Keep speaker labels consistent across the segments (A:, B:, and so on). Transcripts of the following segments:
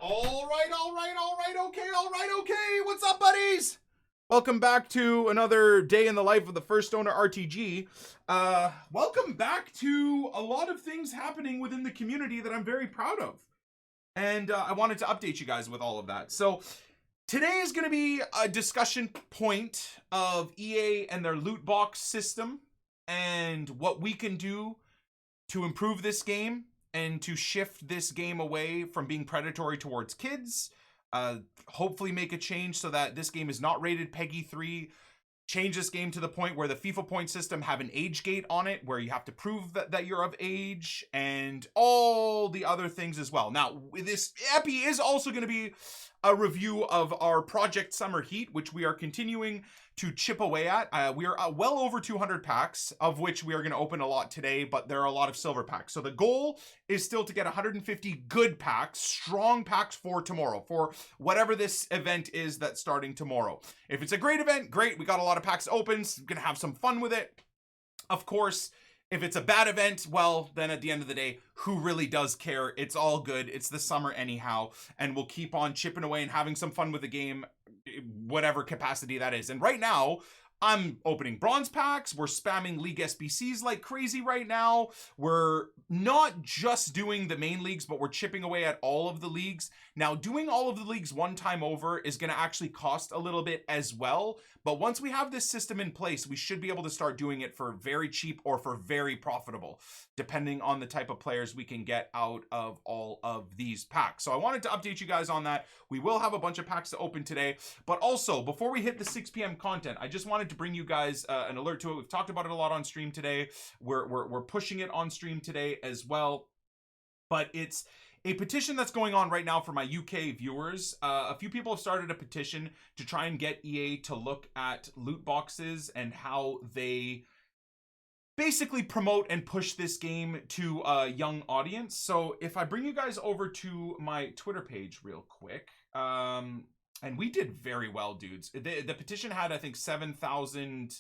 A: Okay. What's up, buddies? Welcome back to another day in the life of the First Owner RTG. Welcome back to a lot of things happening within the community that I'm very proud of. And I wanted to update you guys with all of that. So today is going to be a discussion point of EA and their loot box system and what we can do to improve this game and to shift this game away from being predatory towards kids. Hopefully make a change so that this game is not rated PEGI 3. Change this game to the point where the FIFA point system have an age gate on it, where you have to prove that you're of age, and all the other things as well. Now, this epi is also going to be a review of our Project Summer Heat, which we are continuing to chip away at. We are well over 200 packs, of which we are going to open a lot today, but there are a lot of silver packs. So the goal is still to get 150 good packs, strong packs for tomorrow, for whatever this event is that's starting tomorrow. If it's a great event, great. We got a lot of packs open, so we're going to have some fun with it. Of course, if it's a bad event, well, then at the end of the day, who really does care? It's all good. It's the summer anyhow, and we'll keep on chipping away and having some fun with the game, whatever capacity that is. And right now, I'm opening bronze packs. We're spamming league SBCs like crazy right now. We're not just doing the main leagues, but we're chipping away at all of the leagues. Now, doing all of the leagues one time over is going to actually cost a little bit as well. But once we have this system in place, we should be able to start doing it for very cheap or for very profitable, depending on the type of players we can get out of all of these packs. So I wanted to update you guys on that. We will have a bunch of packs to open today. But also, before we hit the 6 p.m. content, I just wanted to bring you guys an alert to it. We've talked about it a lot on stream today. We're pushing it on stream today as well. But it's a petition that's going on right now for my UK viewers. A few people have started a petition to try and get EA to look at loot boxes and how they basically promote and push this game to a young audience. So if I bring you guys over to my Twitter page real quick, and we did very well, dudes. The petition had, I think, 7,000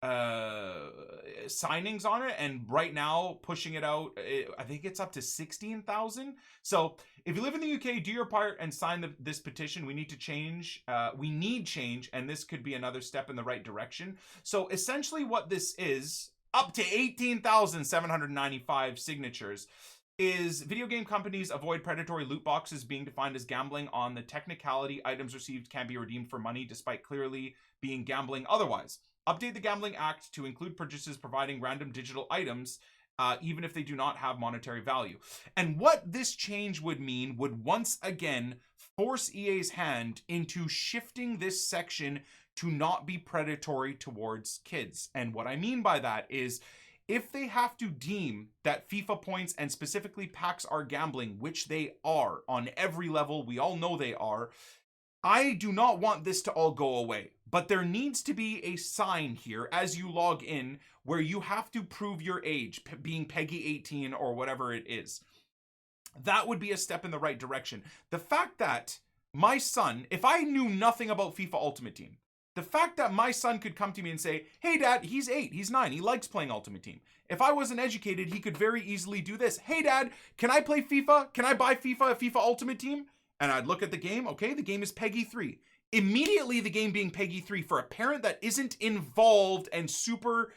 A: signings on it, and right now pushing it out, I think it's up to 16,000. So if you live in the UK, do your part and sign this petition. We need to change. We need change, and this could be another step in the right direction. So essentially what this is, up to 18,795 signatures, is video game companies avoid predatory loot boxes being defined as gambling on the technicality items received can be redeemed for money despite clearly being gambling otherwise. Update the Gambling Act to include purchases providing random digital items, even if they do not have monetary value. And what this change would mean would once again force EA's hand into shifting this section to not be predatory towards kids. And what I mean by that is, if they have to deem that FIFA points and specifically packs are gambling, which they are on every level, we all know they are, I do not want this to all go away. But there needs to be a sign here as you log in where you have to prove your age, being PEGI 18 or whatever it is. That would be a step in the right direction. The fact that my son, if I knew nothing about FIFA Ultimate Team, the fact that my son could come to me and say, hey dad, he's 8, he's 9, he likes playing Ultimate Team. If I wasn't educated, he could very easily do this. Hey dad, can I play FIFA? Can I buy FIFA Ultimate Team? And I'd look at the game. Okay, the game is PEGI 3. Immediately the game being PEGI 3 for a parent that isn't involved and super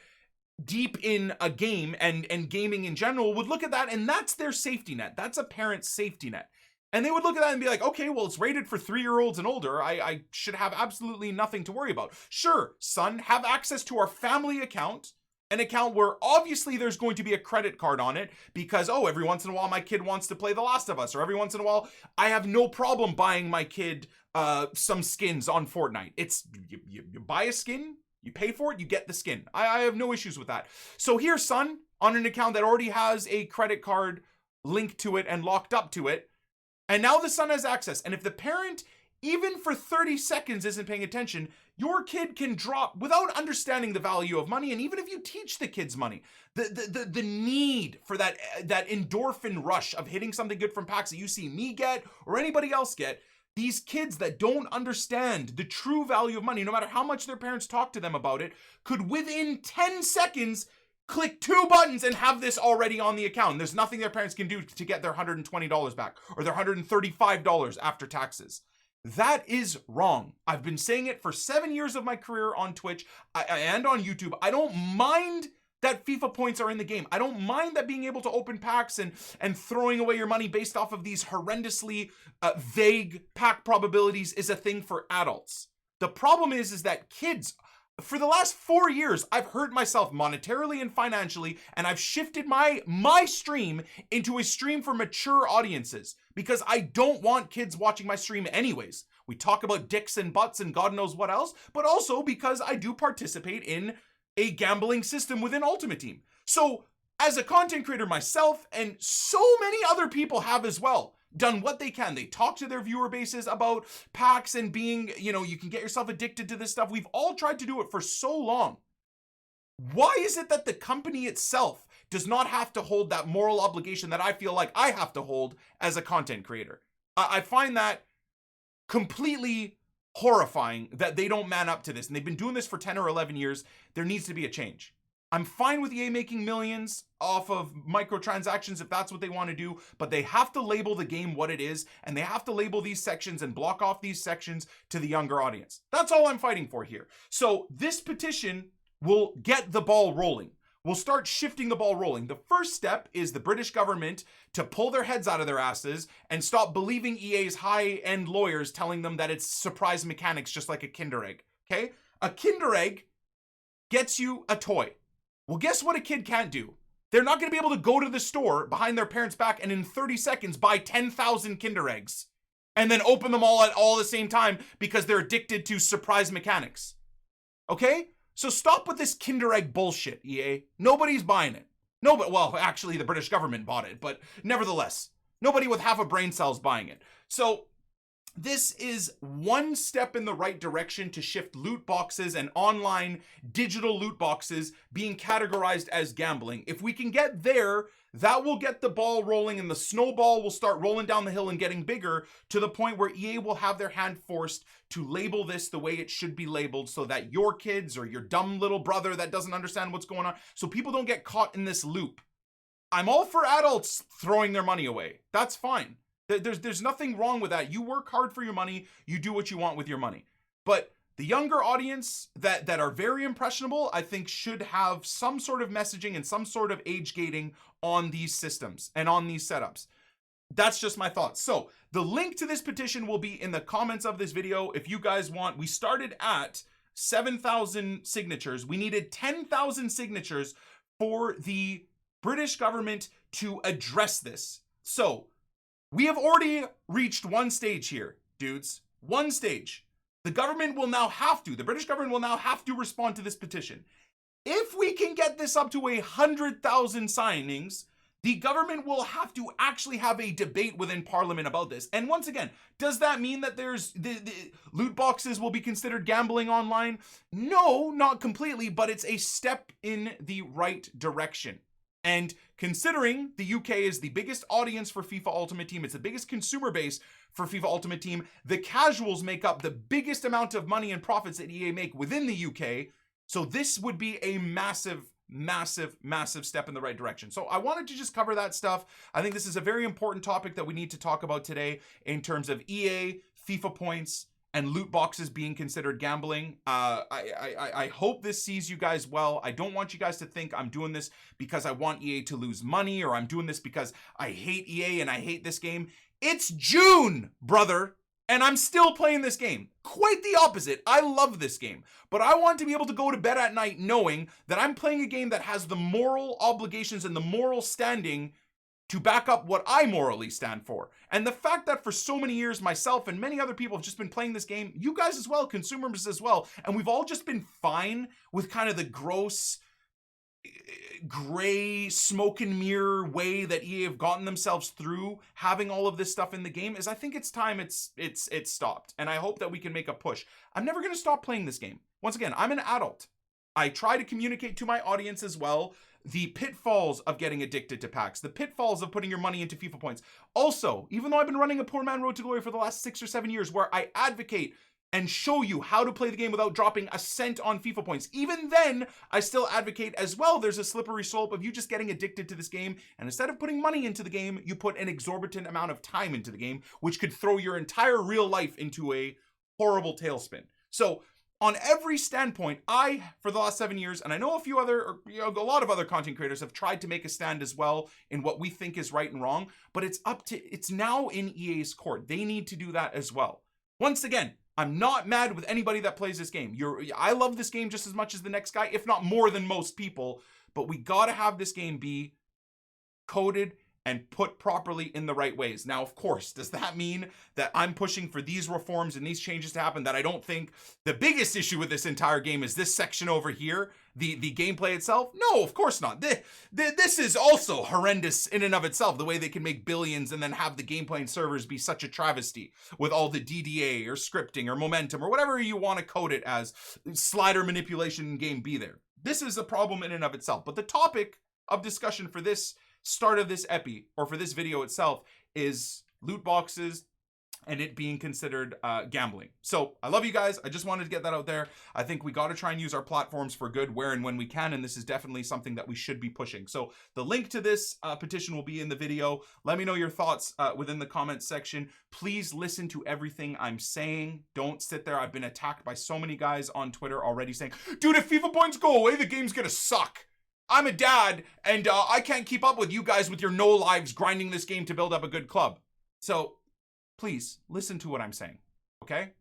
A: deep in a game and gaming in general would look at that, and that's their safety net. That's a parent's safety net. And they would look at that and be like, okay, well, it's rated for 3-year-olds and older. I should have absolutely nothing to worry about. Sure, son, have access to our family account, an account where obviously there's going to be a credit card on it because, oh, every once in a while my kid wants to play The Last of Us, or every once in a while I have no problem buying my kid some skins on Fortnite. It's, you buy a skin, you pay for it, you get the skin. I have no issues with that. So here, son, on an account that already has a credit card linked to it and locked up to it, and now the son has access. And if the parent, even for 30 seconds, isn't paying attention, your kid can drop without understanding the value of money. And even if you teach the kids money, the need for that endorphin rush of hitting something good from packs that you see me get or anybody else get, these kids that don't understand the true value of money, no matter how much their parents talk to them about it, could within 10 seconds click 2 buttons and have this already on the account. There's nothing their parents can do to get their $120 back or their $135 after taxes. That is wrong. I've been saying it for 7 years of my career on Twitch and on YouTube. I don't mind that FIFA points are in the game. I don't mind that being able to open packs and throwing away your money based off of these horrendously vague pack probabilities is a thing for adults. The problem is that kids, for the last 4 years, I've hurt myself monetarily and financially, and I've shifted my stream into a stream for mature audiences because I don't want kids watching my stream anyways. We talk about dicks and butts and God knows what else, but also because I do participate in a gambling system within Ultimate Team. So as a content creator myself, and so many other people have as well, done what they can. They talk to their viewer bases about packs and being, you can get yourself addicted to this stuff. We've all tried to do it for so long. Why is it that the company itself does not have to hold that moral obligation that I feel like I have to hold as a content creator? I find that completely horrifying that they don't man up to this. And they've been doing this for 10 or 11 years. There needs to be a change. I'm fine with EA making millions off of microtransactions if that's what they want to do, but they have to label the game what it is, and they have to label these sections and block off these sections to the younger audience. That's all I'm fighting for here. So this petition will get the ball rolling. We'll start shifting the ball rolling. The first step is the British government to pull their heads out of their asses and stop believing EA's high-end lawyers telling them that it's surprise mechanics just like a Kinder Egg, okay? A Kinder Egg gets you a toy. Well, guess what a kid can't do? They're not going to be able to go to the store behind their parents' back and in 30 seconds buy 10,000 Kinder Eggs and then open them all at all the same time because they're addicted to surprise mechanics. Okay? So stop with this Kinder Egg bullshit, EA. Nobody's buying it. Well, actually, the British government bought it, but nevertheless, nobody with half a brain cell's buying it. So this is one step in the right direction to shift loot boxes and online digital loot boxes being categorized as gambling. If we can get there, that will get the ball rolling and the snowball will start rolling down the hill and getting bigger to the point where EA will have their hand forced to label this the way it should be labeled so that your kids or your dumb little brother that doesn't understand what's going on, so people don't get caught in this loop. I'm all for adults throwing their money away. That's fine. There's nothing wrong with that. You work hard for your money. You do what you want with your money. But the younger audience that are very impressionable, I think should have some sort of messaging and some sort of age gating on these systems and on these setups. That's just my thoughts. So the link to this petition will be in the comments of this video. If you guys want, we started at 7,000 signatures. We needed 10,000 signatures for the British government to address this. So we have already reached one stage here, dudes. One stage. The British government will now have to respond to this petition. If we can get this up to 100,000 signings, the government will have to actually have a debate within Parliament about this. And once again, does that mean that there's the loot boxes will be considered gambling online? No, not completely, but it's a step in the right direction. And considering the UK is the biggest audience for FIFA Ultimate Team, it's the biggest consumer base for FIFA Ultimate Team, the casuals make up the biggest amount of money and profits that EA make within the UK. So this would be a massive, massive, massive step in the right direction. So I wanted to just cover that stuff. I think this is a very important topic that we need to talk about today in terms of EA, FIFA points, and loot boxes being considered gambling. I hope this sees you guys well. I don't want you guys to think I'm doing this because I want EA to lose money or I'm doing this because I hate EA and I hate this game. It's June, brother, and I'm still playing this game. Quite the opposite. I love this game, but I want to be able to go to bed at night knowing that I'm playing a game that has the moral obligations and the moral standing to back up what I morally stand for. And the fact that for so many years, myself and many other people have just been playing this game, you guys as well, consumers as well, and we've all just been fine with kind of the gross, gray, smoke and mirror way that EA have gotten themselves through having all of this stuff in the game, is I think it's time it's stopped. And I hope that we can make a push. I'm never going to stop playing this game. Once again, I'm an adult. I try to communicate to my audience as well the pitfalls of getting addicted to packs, the pitfalls of putting your money into FIFA points. Also, even though I've been running a Poor Man Road to Glory for the last 6 or 7 years where I advocate and show you how to play the game without dropping a cent on FIFA points. Even then, I still advocate as well, there's a slippery slope of you just getting addicted to this game, and instead of putting money into the game, you put an exorbitant amount of time into the game, which could throw your entire real life into a horrible tailspin. So on every standpoint, for the last 7 years, and I know a few other, or, a lot of other content creators have tried to make a stand as well in what we think is right and wrong, but it's now in EA's court. They need to do that as well. Once again, I'm not mad with anybody that plays this game. I love this game just as much as the next guy, if not more than most people, but we gotta have this game be coded and put properly in the right ways. Now, of course, does that mean that I'm pushing for these reforms and these changes to happen that I don't think the biggest issue with this entire game is this section over here, the gameplay itself? No, of course not. This is also horrendous in and of itself, the way they can make billions and then have the gameplay and servers be such a travesty with all the DDA or scripting or momentum or whatever you want to code it as, slider manipulation in game be there. This is a problem in and of itself. But the topic of discussion for this start of this epi, or for this video itself, is loot boxes and it being considered gambling. So I love you guys. I just wanted to get that out there. I think we got to try and use our platforms for good where and when we can, and this is definitely something that we should be pushing. So the link to this petition will be in the video. Let me know your thoughts within the comments section. Please listen to everything I'm saying. Don't sit there. I've been attacked by so many guys on Twitter already saying, dude, if FIFA points go away, the game's gonna suck. I'm a dad, and I can't keep up with you guys with your no lives grinding this game to build up a good club. So please listen to what I'm saying, okay?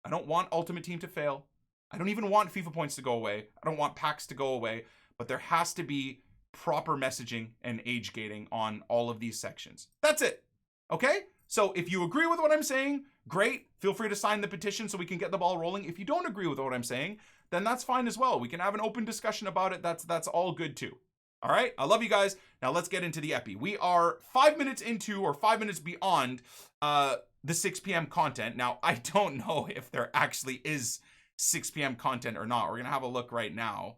A: I don't want Ultimate Team to fail. I don't even want FIFA points to go away. I don't want packs to go away, but there has to be proper messaging and age gating on all of these sections. That's it, okay? So if you agree with what I'm saying, great. Feel free to sign the petition so we can get the ball rolling. If you don't agree with what I'm saying, then that's fine as well. We can have an open discussion about it. That's all good too. All right, I love you guys. Now let's get into the epi. We are 5 minutes into, or 5 minutes beyond the 6 p.m. content. Now, I don't know if there actually is 6 p.m. content or not. We're gonna have a look right now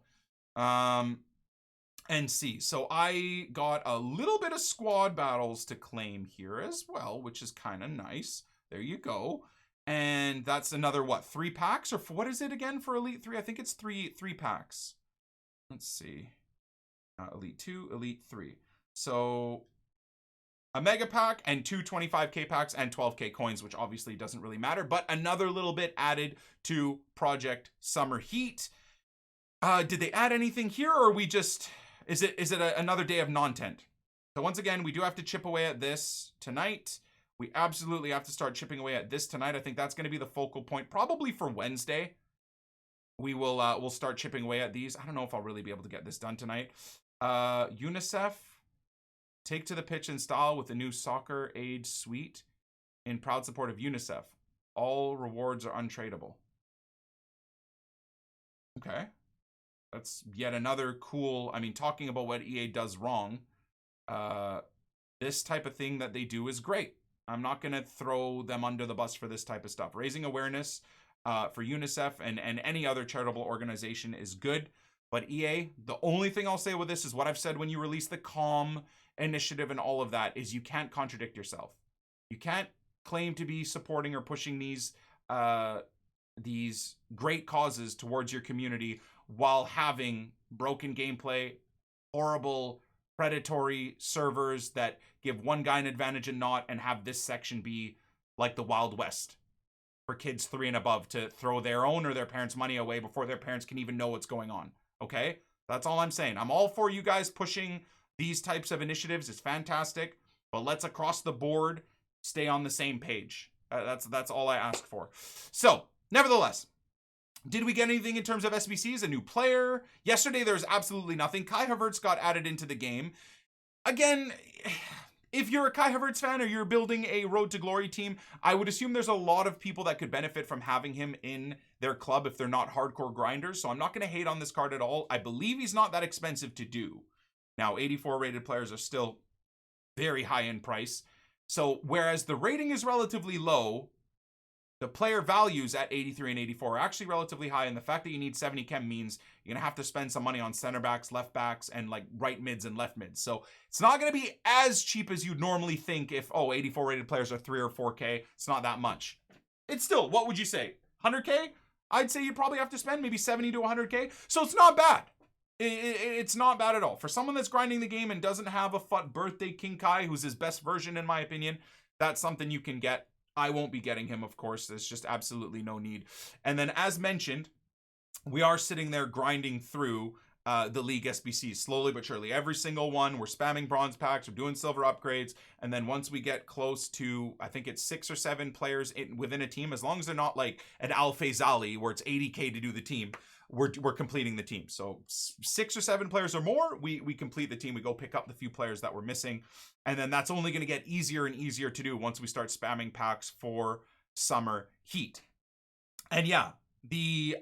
A: and see. So I got a little bit of squad battles to claim here as well, which is kind of nice. There you go. And that's another, what, 3 packs? Or what is it again for Elite 3? I think it's three packs. Let's see. Elite 2, Elite 3. So a mega pack and 2 25k packs and 12k coins, which obviously doesn't really matter, but another little bit added to Project Summer Heat. Did they add anything here, or are we just, is it another day of non-tent? So once again, we do have to chip away at this tonight. We absolutely have to start chipping away at this tonight. I think that's going to be the focal point, probably for Wednesday. We will we'll start chipping away at these. I don't know if I'll really be able to get this done tonight. UNICEF, take to the pitch in style with the new soccer aid suite in proud support of UNICEF. All rewards are untradeable. Okay. That's yet another cool, I mean, talking about what EA does wrong. This type of thing that they do is great. I'm not going to throw them under the bus for this type of stuff. Raising awareness for UNICEF and any other charitable organization is good. But EA, the only thing I'll say with this is what I've said when you release the CALM initiative and all of that, is you can't contradict yourself. You can't claim to be supporting or pushing these great causes towards your community while having broken gameplay, horrible predatory servers that give one guy an advantage and not, and have this section be like the Wild West for kids 3 and above to throw their own or their parents' money away before their parents can even know what's going on. Okay? That's all I'm saying. I'm all for you guys pushing these types of initiatives. It's fantastic, but let's across the board stay on the same page. That's all I ask for. So, nevertheless, did we get anything in terms of SBCs? A new player? Yesterday, there was absolutely nothing. Kai Havertz got added into the game. Again, if you're a Kai Havertz fan or you're building a Road to Glory team, I would assume there's a lot of people that could benefit from having him in their club if they're not hardcore grinders. So I'm not going to hate on this card at all. I believe he's not that expensive to do. Now, 84 rated players are still very high in price. So whereas the rating is relatively low, the player values at 83 and 84 are actually relatively high, and the fact that you need 70 chem means you're going to have to spend some money on center backs, left backs, and like right mids and left mids. So it's not going to be as cheap as you'd normally think if, 84 rated players are 3 or 4K. It's not that much. It's still, what would you say? 100K, I'd say you probably have to spend maybe 70 to 100K. So it's not bad. It's not bad at all. For someone that's grinding the game and doesn't have a FUT birthday King Kai, who's his best version in my opinion, that's something you can get. I won't be getting him, of course. There's just absolutely no need. And then as mentioned, we are sitting there grinding through the League SBCs slowly but surely. Every single one, we're spamming bronze packs, we're doing silver upgrades, and then once we get close to, I think it's 6 or 7 players within a team, as long as they're not like an Al Faisali where it's 80K to do the team, we're completing the team. So 6 or 7 players or more, we complete the team. We go pick up the few players that we're missing, and then that's only going to get easier and easier to do once we start spamming packs for Summer Heat. And yeah, the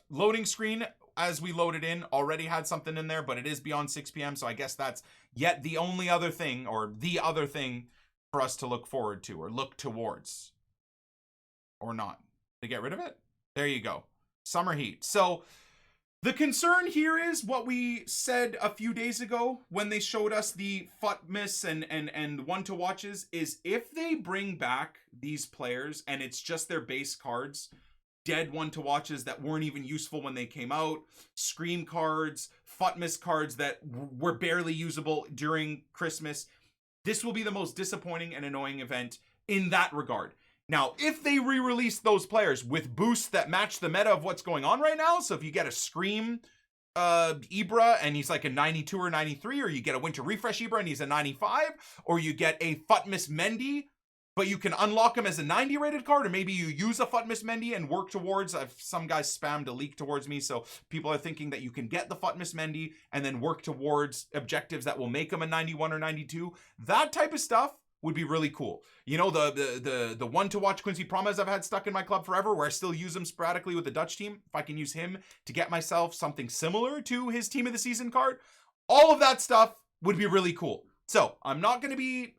A: loading screen, as we loaded in, already had something in there, but it is beyond 6 p.m. So I guess that's yet the only other thing, or the other thing for us to look forward to or look towards. Or not. To get rid of it? There you go. Summer Heat. So the concern here is what we said a few days ago when they showed us the FUTMIS and one-to-watches, is if they bring back these players and it's just their base cards, dead one-to-watches that weren't even useful when they came out, Scream cards, FUTMIS cards that were barely usable during Christmas, this will be the most disappointing and annoying event in that regard. Now, if they re-release those players with boosts that match the meta of what's going on right now, so if you get a Scream Ibra and he's like a 92 or 93, or you get a Winter Refresh Ibra and he's a 95, or you get a FUTMIS Mendy, but you can unlock him as a 90 rated card, or maybe you use a FUTMIS Mendy and work towards, some guys spammed a leak towards me, so people are thinking that you can get the FUTMIS Mendy and then work towards objectives that will make him a 91 or 92. That type of stuff would be really cool. You know, the one to watch Quincy Promes I've had stuck in my club forever, where I still use him sporadically with the Dutch team. If I can use him to get myself something similar to his team of the season card, all of that stuff would be really cool. So I'm not going to be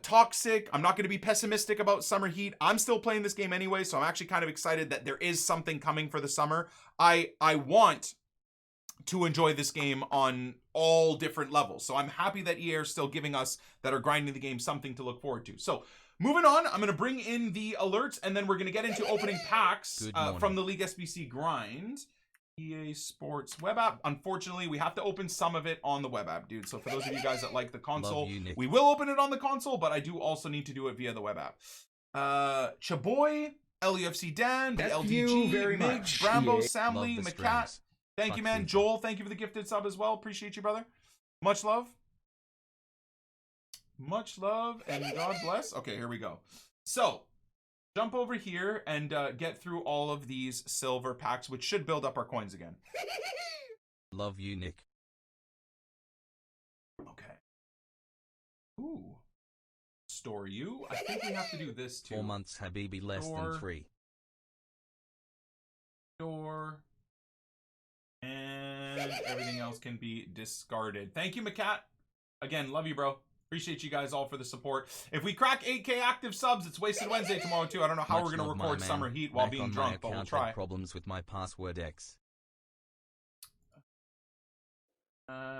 A: toxic. I'm not going to be pessimistic about Summer Heat. I'm still playing this game anyway, so I'm actually kind of excited that there is something coming for the summer. I want to enjoy this game on all different levels. So I'm happy that EA are still giving us, that are grinding the game, something to look forward to. So moving on, I'm going to bring in the alerts, and then we're going to get into opening packs from the League SBC grind. EA Sports web app. Unfortunately, we have to open some of it on the web app, dude. So for those of you guys that like the console, we will open it on the console, but I do also need to do it via the web app. Chaboy, LUFC Dan, the LDG, very much. Brambo, Samley, McCat. Thank you, man. FIFA. Joel, thank you for the gifted sub as well. Appreciate you, brother. Much love. Much love, and God bless. Okay, here we go. So, jump over here and get through all of these silver packs, which should build up our coins again.
B: Love you, Nick.
A: Okay. Ooh. Store you. I think we have to do this too.
B: 4 months, Habibi, less than 3.
A: Store. And everything else can be discarded. Thank you, McCat. Again, love you, bro. Appreciate you guys all for the support. If we crack 8K active subs, it's Wasted Wednesday tomorrow, too. I don't know how we're going to record Summer Heat while being drunk, but we'll try.
B: Problems with my password X.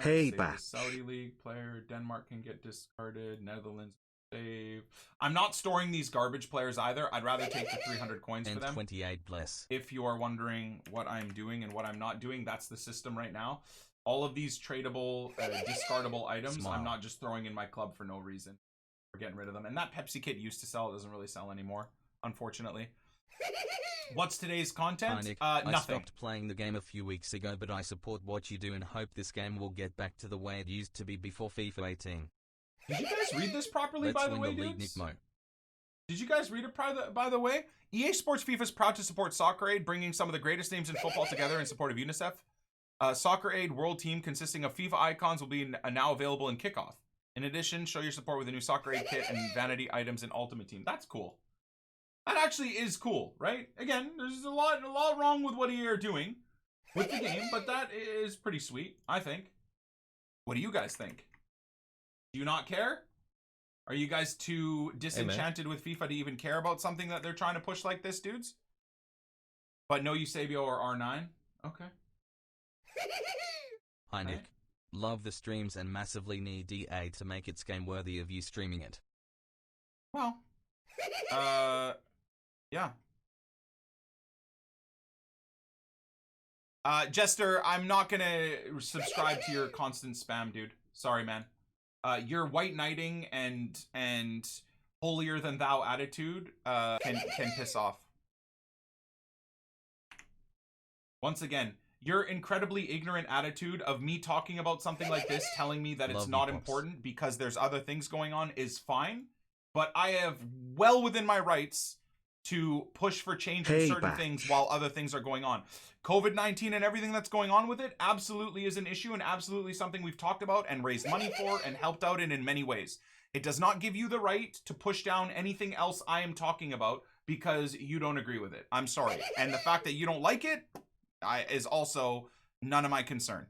C: Hey, back.
A: Saudi League player. Denmark can get discarded. Netherlands save. I'm not storing these garbage players either. I'd rather take the 300 coins for them.
B: 28 bless.
A: If you are wondering what I'm doing and what I'm not doing, that's the system right now. All of these tradable, discardable items, I'm not just throwing in my club for no reason. We're getting rid of them. And that Pepsi kit used to sell. It doesn't really sell anymore, unfortunately. What's today's content?
B: Nick,
A: nothing.
B: I stopped playing the game a few weeks ago, but I support what you do and hope this game will get back to the way it used to be before FIFA 18.
A: Did you guys read this properly, by the way, dudes? Did you guys read it, by the way? EA Sports FIFA is proud to support Soccer Aid, bringing some of the greatest names in football together in support of UNICEF. Soccer Aid World Team, consisting of FIFA icons, will be now available in Kickoff. In addition, show your support with a new Soccer Aid kit and vanity items in Ultimate Team. That's cool. That actually is cool, right? Again, there's a lot wrong with what EA are doing with the game, but that is pretty sweet, I think. What do you guys think? Do you not care? Are you guys too disenchanted with FIFA to even care about something that they're trying to push like this, dudes? But no Eusebio or R9? Okay.
B: Hi, Nick. Love the streams and massively need DA to make its game worthy of you streaming it.
A: Well, yeah. Jester, I'm not gonna subscribe to your constant spam, dude. Sorry, man. Your white knighting and holier than thou attitude can piss off. Once again, your incredibly ignorant attitude of me talking about something like this, telling me that it's not important because there's other things going on is fine, but I have well within my rights to push for change in certain things while other things are going on. COVID-19 and everything that's going on with it absolutely is an issue and absolutely something we've talked about and raised money for and helped out in many ways. It does not give you the right to push down anything else I am talking about because you don't agree with it. I'm sorry. And the fact that you don't like it is also none of my concern.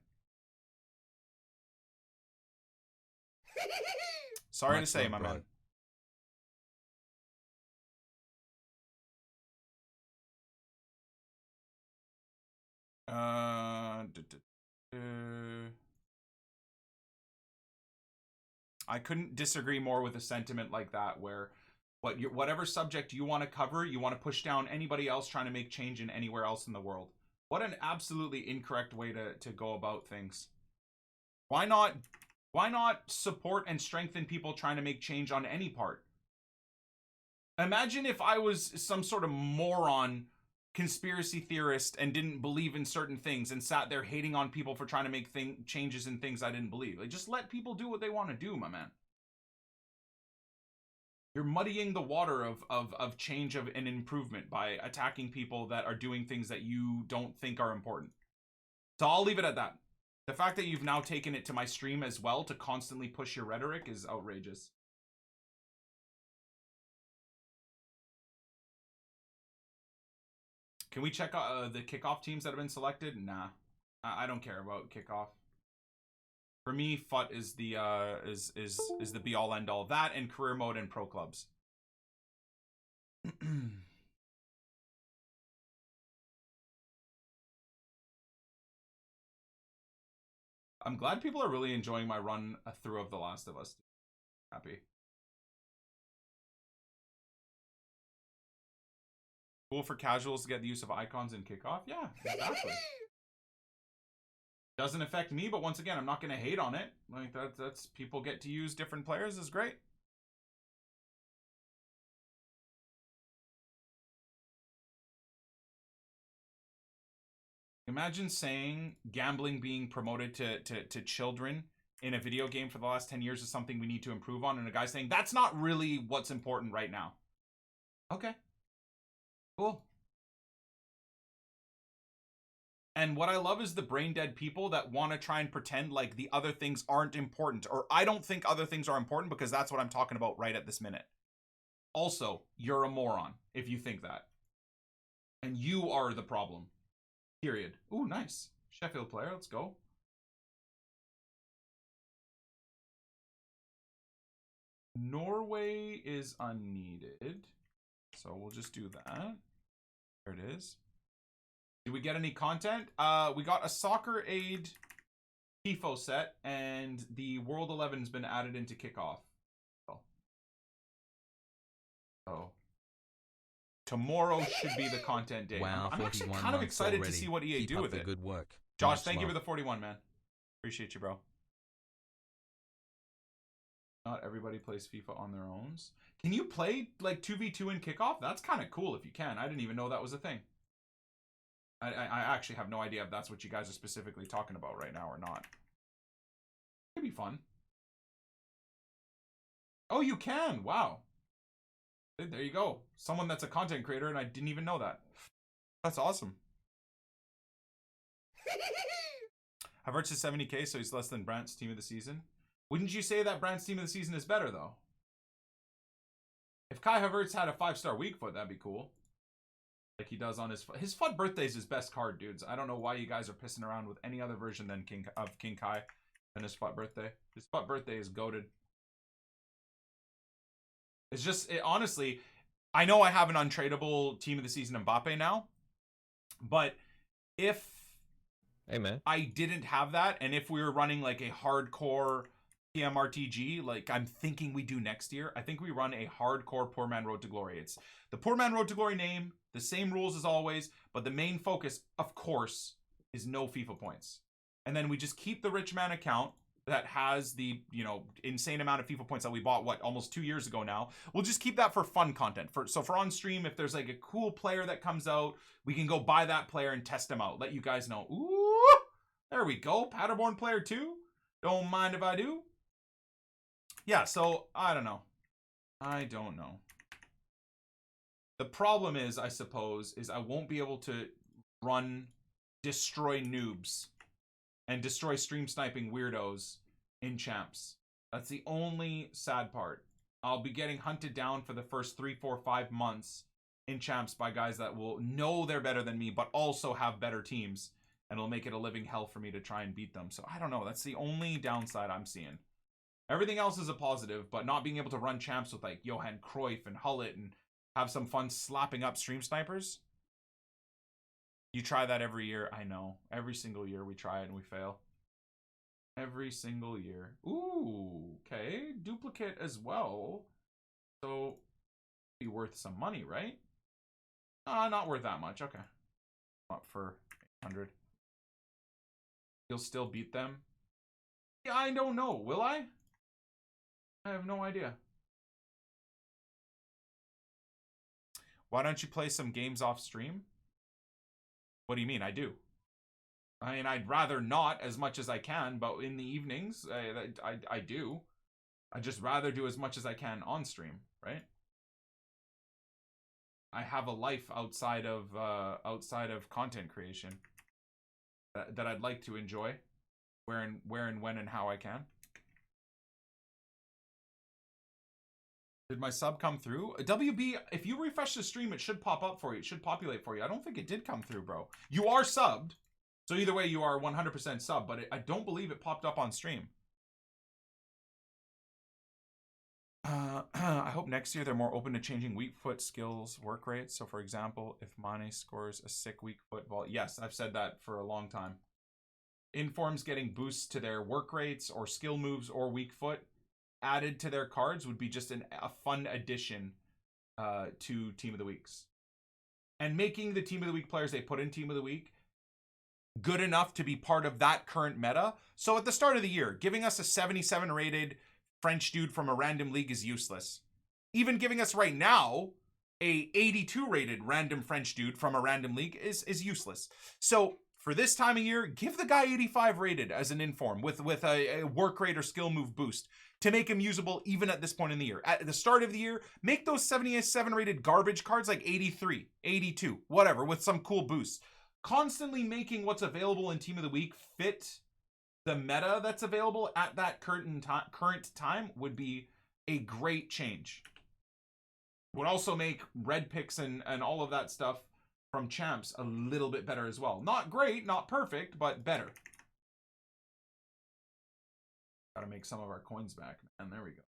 A: Sorry to say, my man. I couldn't disagree more with a sentiment like that, where whatever subject you want to cover, you want to push down anybody else trying to make change in anywhere else in the world. What an absolutely incorrect way to go about things. Why not support and strengthen people trying to make change on any part? Imagine if I was some sort of moron conspiracy theorist and didn't believe in certain things and sat there hating on people for trying to make changes in things I didn't believe. Like, just let people do what they want to do, my man. You're muddying the water of change and improvement by attacking people that are doing things that you don't think are important. So I'll leave it at that. The fact that you've now taken it to my stream as well to constantly push your rhetoric is outrageous. Can we check the kickoff teams that have been selected? Nah, I don't care about kickoff. For me, FUT is the is the be all end all. That and career mode and pro clubs. I'm glad people are really enjoying my run through of The Last of Us. Happy. Cool for casuals to get the use of icons in kickoff? Yeah, exactly. Doesn't affect me, but once again, I'm not going to hate on it. Like, that's people get to use different players is great. Imagine saying gambling being promoted to children in a video game for the last 10 years is something we need to improve on, and a guy saying that's not really what's important right now. Okay. Cool. And what I love is the brain dead people that want to try and pretend like the other things aren't important, or I don't think other things are important, because that's what I'm talking about right at this minute. Also, you're a moron if you think that. And you are the problem. Period. Ooh, nice. Sheffield player, let's go. Norway is unneeded. So we'll just do that. There it is. Did we get any content? We got a soccer aid TIFO set, and the World 11's been added into kickoff. Oh. Tomorrow should be the content day.
B: Wow,
A: I'm actually kind of excited to see what EA do with it.
B: Good work.
A: Josh, thank you for the 41, man. Appreciate you, bro. Not everybody plays FIFA on their own. Can you play like 2v2 in kickoff? That's kind of cool if you can. I didn't even know that was a thing. I actually have no idea if that's what you guys are specifically talking about right now or not. Could be fun. Oh, you can. Wow. There you go. Someone that's a content creator, and I didn't even know that. That's awesome. Havertz is 70k, so he's less than Brandt's team of the season. Wouldn't you say that Brandt's team of the season is better, though? If Kai Havertz had a 5-star weak foot, that'd be cool. Like he does on his FUT birthday is his best card, dudes. I don't know why you guys are pissing around with any other version than King Kai than his FUT birthday. His FUT birthday is goated. It's just, honestly, I know I have an untradeable team of the season Mbappe now, but if I didn't have that, and if we were running like a hardcore RTG, like I'm thinking we do next year, I think we run a hardcore Poor Man Road to Glory. It's the Poor Man Road to Glory name, the same rules as always, but the main focus, of course, is no FIFA points. And then we just keep the rich man account that has the, you know, insane amount of FIFA points that we bought, what, almost 2 years ago now. We'll just keep that for fun content. So for on stream, if there's like a cool player that comes out, we can go buy that player and test him out. Let you guys know. Ooh, there we go. Paderborn player 2. Don't mind if I do. Yeah, so I don't know. I don't know. The problem is, I suppose, is I won't be able to run destroy noobs and destroy stream sniping weirdos in champs. That's the only sad part. I'll be getting hunted down for the first 3, 4, 5 months in champs by guys that will know they're better than me, but also have better teams. And it'll make it a living hell for me to try and beat them. So I don't know. That's the only downside I'm seeing. Everything else is a positive, but not being able to run champs with like Johan Cruyff and Hullet and have some fun slapping up stream snipers. You try that every year. I know. Every single year we try it and we fail. Every single year. Ooh, okay. Duplicate as well. So, be worth some money, right? Not worth that much. Okay. Up for 800. You'll still beat them? Yeah, I don't know. Will I? I have no idea. Why don't you play some games off stream? What do you mean? I do. I mean, I'd rather not as much as I can, but in the evenings, I do. I'd just rather do as much as I can on stream, right? I have a life outside of content creation that I'd like to enjoy, where and when and how I can. Did my sub come through? WB, if you refresh the stream, it should pop up for you. It should populate for you. I don't think it did come through, bro. You are subbed. So either way, you are 100% sub, but I don't believe it popped up on stream. I hope next year they're more open to changing weak foot skills work rates. So for example, if Mane scores a sick weak foot ball. Yes, I've said that for a long time. Informs getting boosts to their work rates or skill moves or weak foot added to their cards would be just a fun addition to Team of the Weeks. And making the Team of the Week players they put in Team of the Week good enough to be part of that current meta. So at the start of the year, giving us a 77 rated French dude from a random league is useless. Even giving us right now a 82 rated random French dude from a random league is useless. So for this time of year, give the guy 85 rated as an inform with a work rate or skill move boost to make him usable even at this point in the year. At the start of the year, make those 77 rated garbage cards like 83, 82, whatever, with some cool boosts. Constantly making what's available in Team of the Week fit the meta that's available at that current time would be a great change. Would also make red picks and all of that stuff from champs a little bit better as well. Not great, not perfect, but better. Gotta make some of our coins back, man. There we go.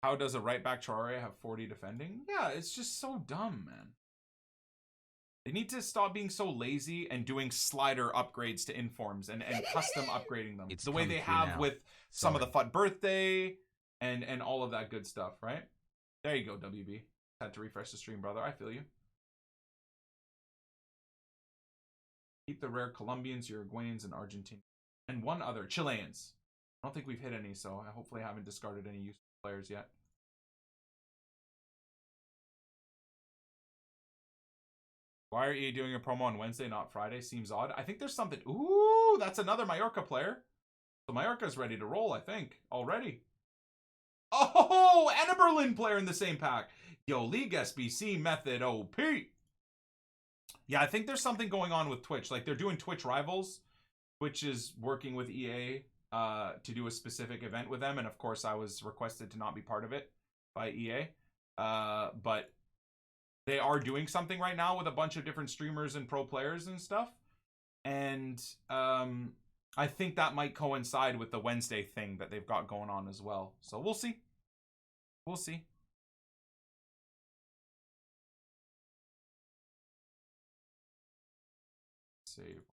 A: How does a right back Traore have 40 defending? Yeah, it's just so dumb, man. They need to stop being so lazy and doing slider upgrades to informs and custom upgrading them. It's the way they have now with some of the FUT birthday and all of that good stuff, right? There you go, WB. Had to refresh the stream, brother. I feel you. Keep the rare Colombians, Uruguayans, and Argentinians. And one other, Chileans. I don't think we've hit any, so I hopefully haven't discarded any useful players yet. Why are EA doing a promo on Wednesday, not Friday? Seems odd. I think there's something. Ooh, that's another Mallorca player. So Mallorca's ready to roll, I think, already. Oh, and a Berlin player in the same pack. Yo, League SBC method OP. Yeah, I think there's something going on with Twitch. Like, they're doing Twitch Rivals. Twitch is working with EA to do a specific event with them. And, of course, I was requested to not be part of it by EA. But they are doing something right now with a bunch of different streamers and pro players and stuff. And I think that might coincide with the Wednesday thing that they've got going on as well. So we'll see. We'll see. Save.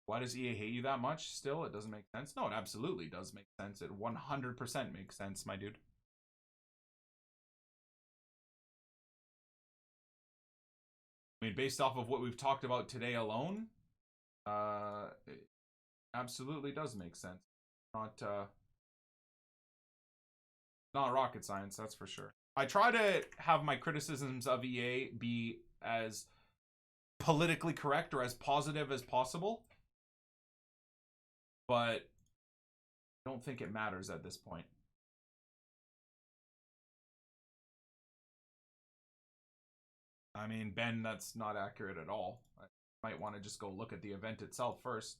A: Why does EA hate you that much? Still, it doesn't make sense. No, it absolutely does make sense. It 100% makes sense, my dude. I mean, based off of what we've talked about today alone, it absolutely does make sense. Not rocket science, that's for sure. I try to have my criticisms of EA be as politically correct or as positive as possible, but I don't think it matters at this point. I mean, Ben, that's not accurate at all. I might want to just go look at the event itself first.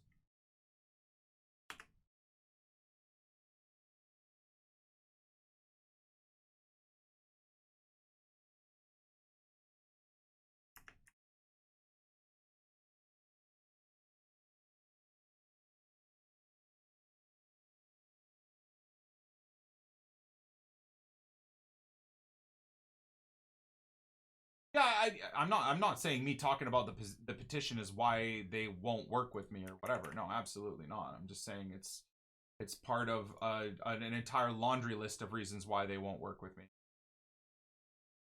A: Yeah, I'm not saying me talking about the petition is why they won't work with me or whatever. No, absolutely not. I'm just saying it's part of an entire laundry list of reasons why they won't work with me.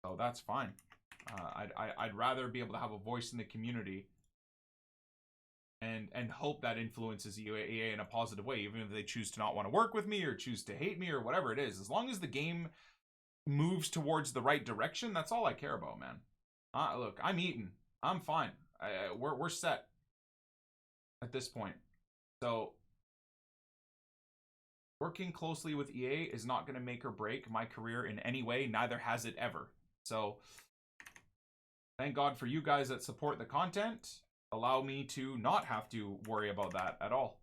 A: So that's fine. I'd rather be able to have a voice in the community and hope that influences EA in a positive way, even if they choose to not want to work with me or choose to hate me or whatever it is. As long as the game moves towards the right direction, that's all I care about, man. Look, I'm eating. I'm fine. We're set at this point. So working closely with EA is not going to make or break my career in any way. Neither has it ever. So thank God for you guys that support the content. Allow me to not have to worry about that at all.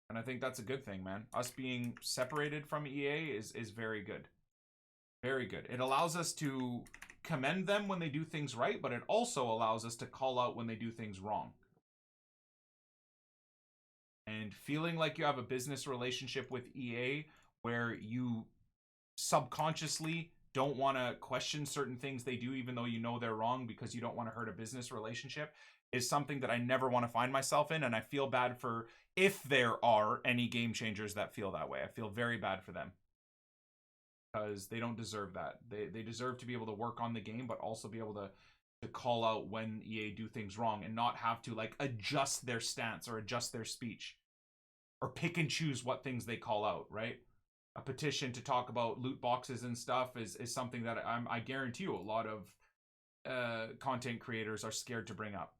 A: And I think that's a good thing, man. Us being separated from EA is very good. Very good. It allows us to commend them when they do things right, but it also allows us to call out when they do things wrong. And feeling like you have a business relationship with EA where you subconsciously don't want to question certain things they do even though you know they're wrong because you don't want to hurt a business relationship is something that I never want to find myself in, and I feel bad for if there are any game changers that feel that way. I feel very bad for them. Because they don't deserve that. They deserve to be able to work on the game, but also be able to call out when EA do things wrong and not have to like adjust their stance or adjust their speech or pick and choose what things they call out, right? A petition to talk about loot boxes and stuff is something that I guarantee you a lot of content creators are scared to bring up.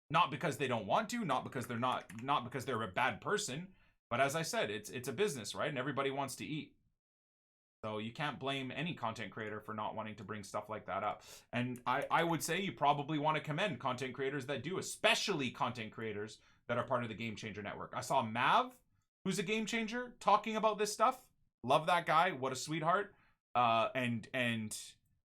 A: Not because they don't want to, not because they're a bad person, but as I said, it's a business, right? And everybody wants to eat. So you can't blame any content creator for not wanting to bring stuff like that up. And I would say you probably want to commend content creators that do, especially content creators that are part of the Game Changer Network. I saw Mav, who's a game changer, talking about this stuff. Love that guy. What a sweetheart. And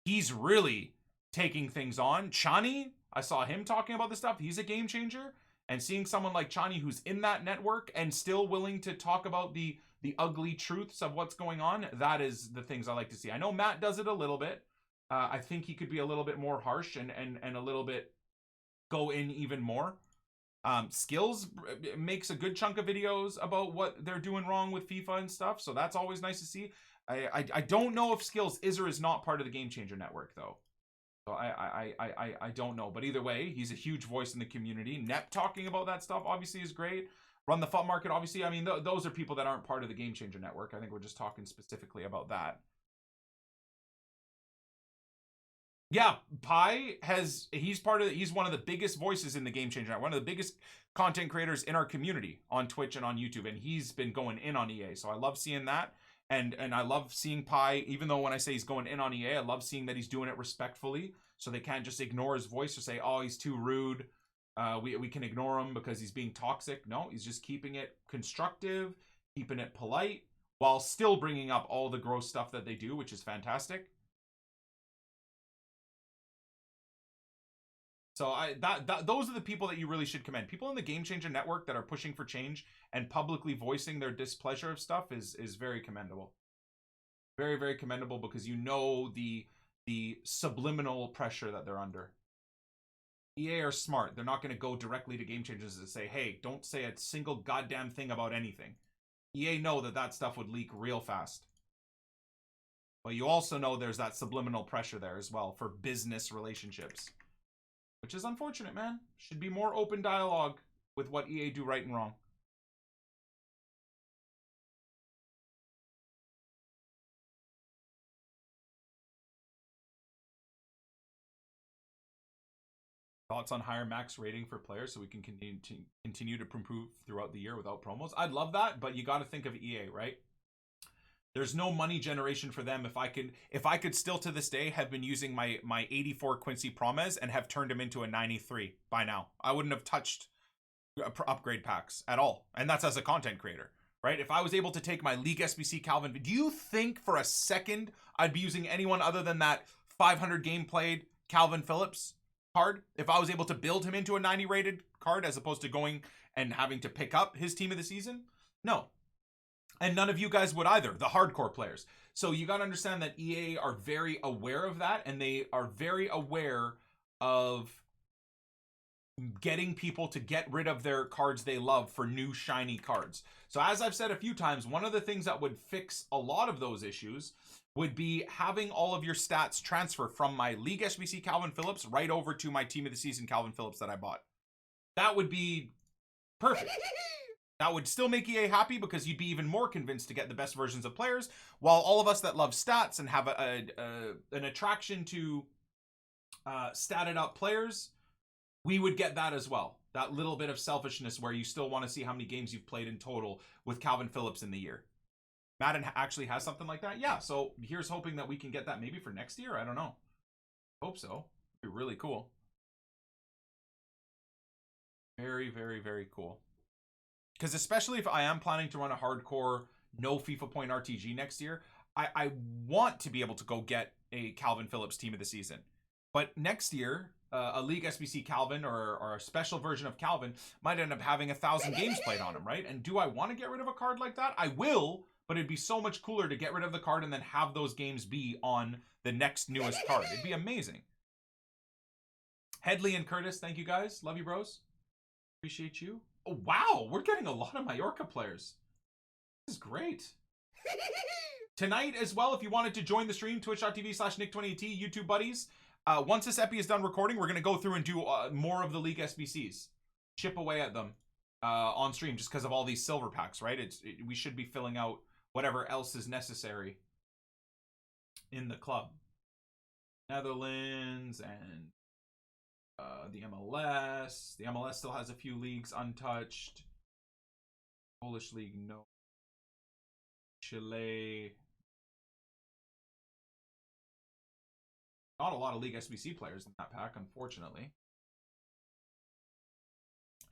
A: he's really taking things on. Chani, I saw him talking about this stuff. He's a game changer. And seeing someone like Chani who's in that network and still willing to talk about the ugly truths of what's going on, that is the things I like to see. I know Matt does it a little bit. I think he could be a little bit more harsh and a little bit go in even more. Skills makes a good chunk of videos about what they're doing wrong with FIFA and stuff, so that's always nice to see. I don't know if Skills is or is not part of the Game Changer Network, though. So I don't know. But either way, he's a huge voice in the community. Nep talking about that stuff obviously is great. Run the FUT Market, obviously. I mean, those are people that aren't part of the Game Changer Network. I think we're just talking specifically about that. Yeah, Pi he's one of the biggest voices in the Game Changer Network, one of the biggest content creators in our community on Twitch and on YouTube, and he's been going in on EA. So I love seeing that. And I love seeing Pi, even though when I say he's going in on EA, I love seeing that he's doing it respectfully. So they can't just ignore his voice or say, oh, he's too rude. We can ignore him because he's being toxic. No, he's just keeping it constructive, keeping it polite, while still bringing up all the gross stuff that they do, which is fantastic. So those are the people that you really should commend. People in the Game Changer Network that are pushing for change and publicly voicing their displeasure of stuff is very commendable. Very, very commendable, because you know the subliminal pressure that they're under. EA are smart. They're not going to go directly to Game Changers and say, hey, don't say a single goddamn thing about anything. EA know that that stuff would leak real fast. But you also know there's that subliminal pressure there as well for business relationships. Which is unfortunate, man. Should be more open dialogue with what EA do right and wrong. Thoughts on higher max rating for players so we can continue to improve throughout the year without promos? I'd love that, but you got to think of EA, right? There's no money generation for them. If I could still to this day have been using my 84 Quincy Promes and have turned him into a 93 by now, I wouldn't have touched upgrade packs at all. And that's as a content creator, right? If I was able to take my League SBC Calvin, do you think for a second I'd be using anyone other than that 500 game played Calvin Phillips card? If I was able to build him into a 90 rated card as opposed to going and having to pick up his team of the season? No. And none of you guys would either, the hardcore players. So you got to understand that EA are very aware of that, and they are very aware of getting people to get rid of their cards they love for new shiny cards. So as I've said a few times, one of the things that would fix a lot of those issues would be having all of your stats transfer from my League SBC Calvin Phillips right over to my Team of the Season Calvin Phillips that I bought. That would be perfect. That would still make EA happy because you'd be even more convinced to get the best versions of players, while all of us that love stats and have an attraction to statted up players, we would get that as well. That little bit of selfishness where you still want to see how many games you've played in total with Calvin Phillips in the year. Madden actually has something like that? Yeah, so here's hoping that we can get that maybe for next year. I don't know. Hope so. It'd be really cool. Very, very, very cool. Because especially if I am planning to run a hardcore no FIFA point RTG next year, I want to be able to go get a Calvin Phillips team of the season. But next year, a League SBC Calvin or a special version of Calvin might end up having 1,000 games played on him, right? And do I want to get rid of a card like that? I will, but it'd be so much cooler to get rid of the card and then have those games be on the next newest card. It'd be amazing. Headley and Curtis, thank you guys. Love you, bros. Appreciate you. Oh, wow. We're getting a lot of Mallorca players. This is great. Tonight as well, if you wanted to join the stream, twitch.tv/Nick20AT, YouTube buddies. Once this epi is done recording, we're going to go through and do more of the League SBCs. Chip away at them on stream just because of all these silver packs, right? We should be filling out whatever else is necessary in the club. Netherlands and the MLS. The MLS still has a few leagues untouched. Polish league, no. Chile. Not a lot of League SBC players in that pack, unfortunately.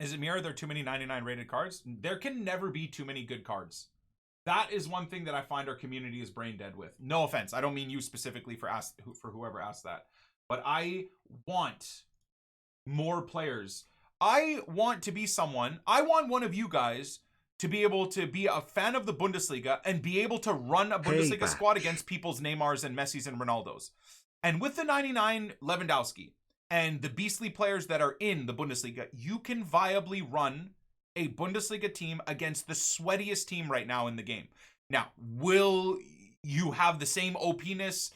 A: Is it me or are there too many 99 rated cards? There can never be too many good cards. That is one thing that I find our community is brain dead with. No offense. I don't mean you specifically for whoever asked that. But I want more players. I want to be someone. I want one of you guys to be able to be a fan of the Bundesliga and be able to run a Bundesliga squad against people's Neymars and Messis and Ronaldos. And with the 99 Lewandowski and the beastly players that are in the Bundesliga, you can viably run a Bundesliga team against the sweatiest team right now in the game. Now, will you have the same OP-ness